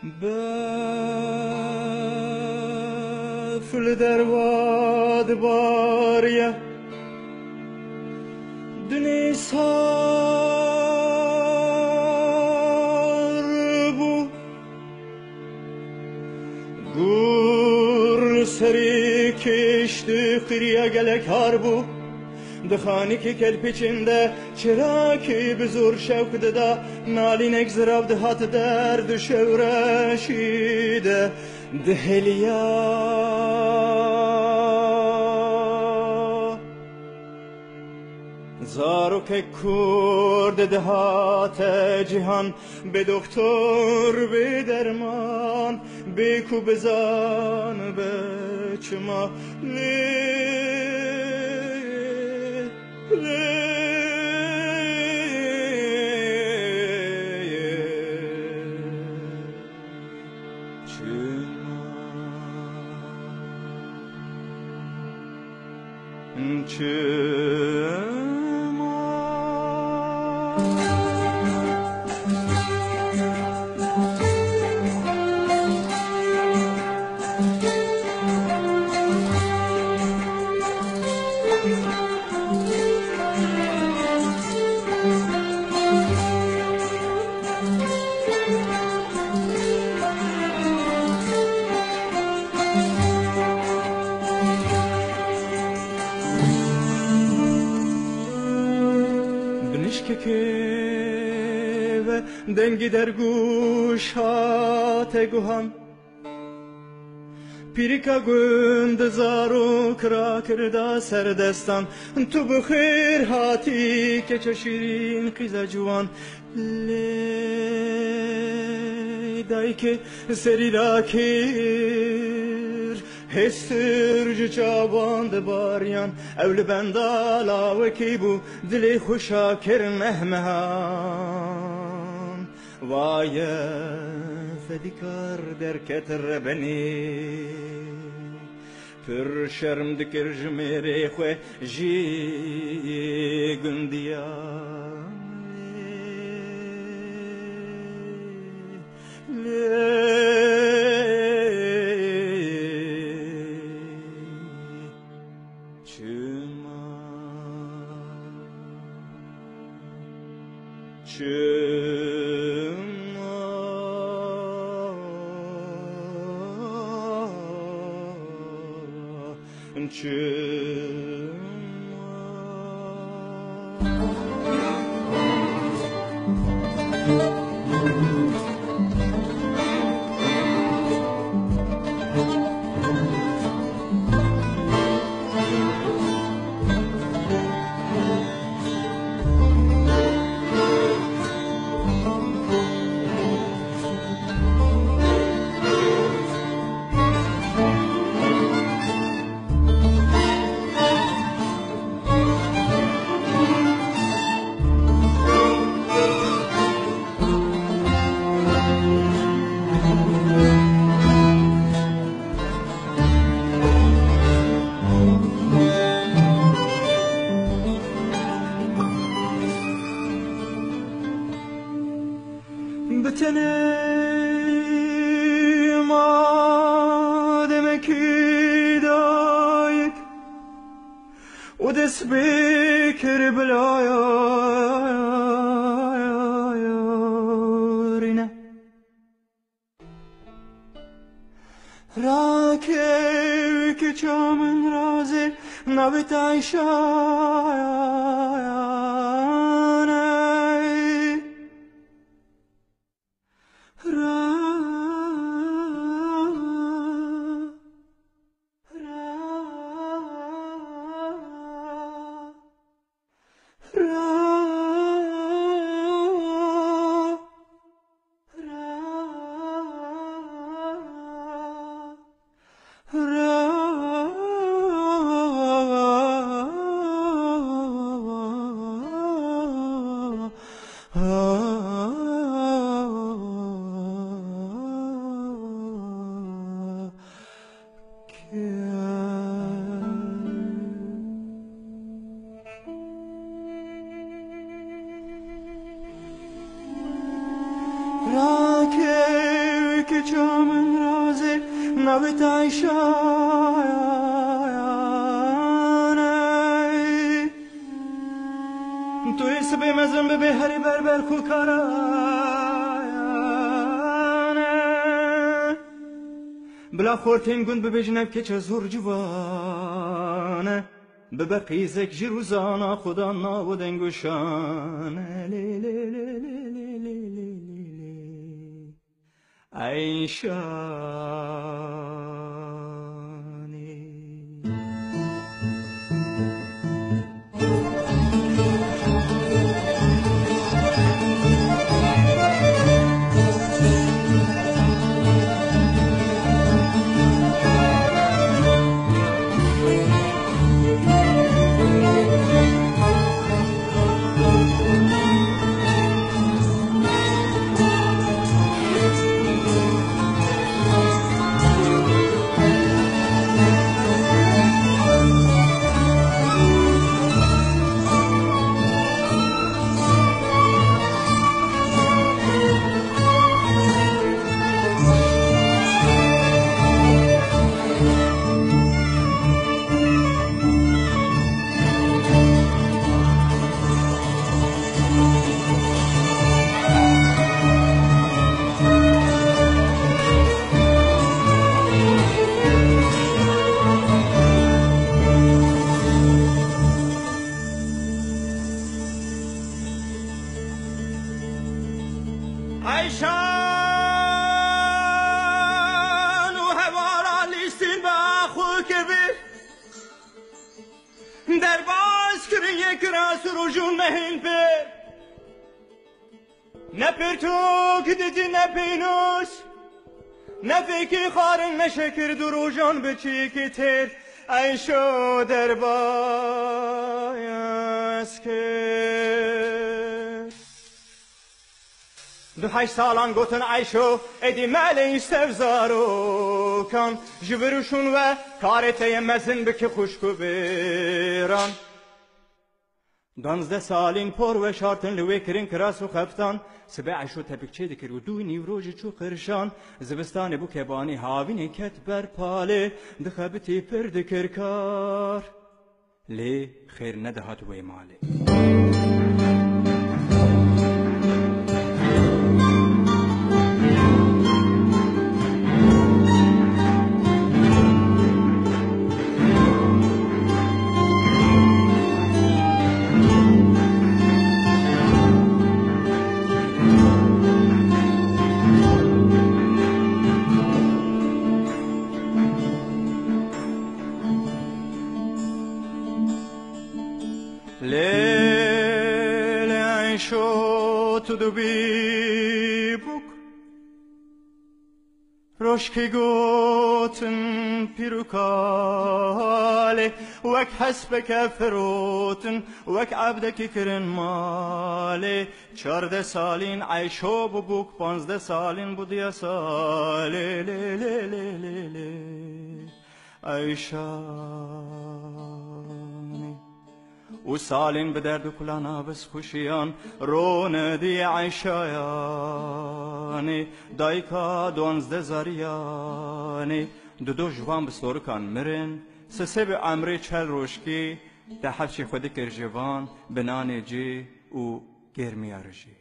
بفل در واد باریه دنی سار بو گر سری کشتی خریه گلک هار بو دخانی که کل پیچنده چرا که بزور شوک دادا نالی نگذراب دهات درد شورشیده دهلیا زارو که کرد دهات جهان به دکتر به درمان به کو بزان به چما دنگی در گوشات گوهان پیریکا گند زارو کرا کرده سردستان تو بخیر هاتی که چشیرین قیزا جوان لیدایی که سری را کیر هستر جوان باریان اول بندالا و کی بو دلی خوشا کر مهمهان وای فدیکار در کتر بنی پر شرم دکر جمیره خو جی گندیا بكر بلايارنا راكب كجامن رازي نبت عيشاني چاوت عیشانه توی سبی مزن به هری بربر کوکارانه بلا خورتین گند ببجنب که چه زور جوانه ببر قیزک جروزانا خدا نابودن گوشانه لی لی لی لی لی لی لی عیشانی عیشان و هوارا لیستین با خو کبیر در باز کرن یک راس روشون مهین پر نه پرتو کدیدی نه پینوس نه فیکی خارن نشکر دروژان بچی که تر عیشو در باز کر دو 8 سالان گوتن عیشو ادی مالی استفزارو کن جبروشون و کارته مزن بکی خوشکو بیران 12 سالین پر و شارتن لوی کرین کراس و خفتان سبه عیشو تپکچه دکر و دوی نیوروژ چو قرشان زبستان بو کبانی هاوین کت بر پاله دخبتی پر دکر کار لی خیر ندهات وی ماله لیل عیشو تو دو بی بک روشکی گوتن پیروکاله وک حسبک فروتن وک عبدکی کرن ماله 14 سالین عیشو ببوک 15 سالین بودیا ساله لی لی لی لی لی عیشانی و سالین به درد و کلانا بس خوشیان رون دی عیشایانی دایکا 12 زاریانی دو جوان بسورکان مرن سه به عمری 40 روشکی ده حفشی خودی کر جوان بنانه جی و گرمیارجی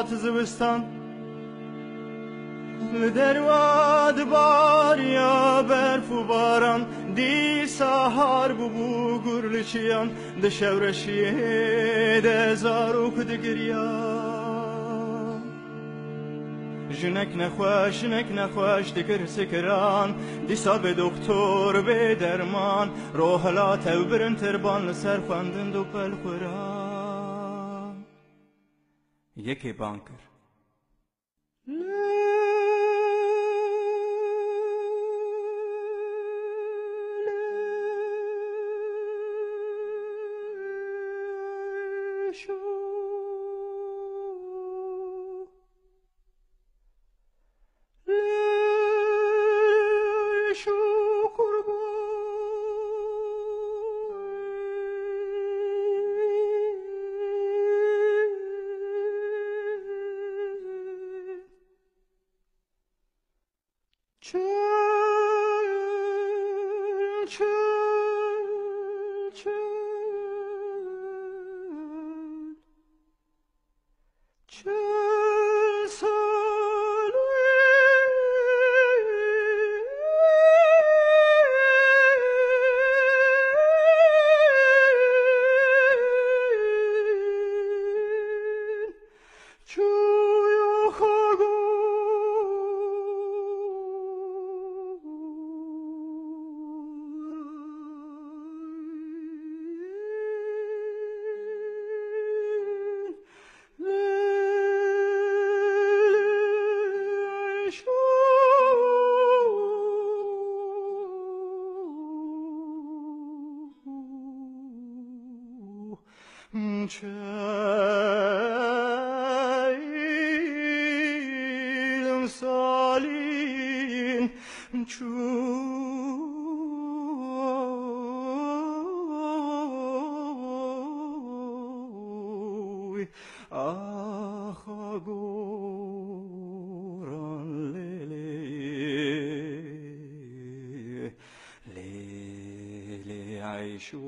هات زبستان لدرواد باریا برف و باران دی سهار ببو گرلچیان ده شورشیه ده زاروک ده گریان جنک نخوش دکر سکران دیسا به دکتر به درمان روحلات او برن تربان لسر خواندن دو پل خوران یکی بانکر cielum salin ciui agoran lele lele aishu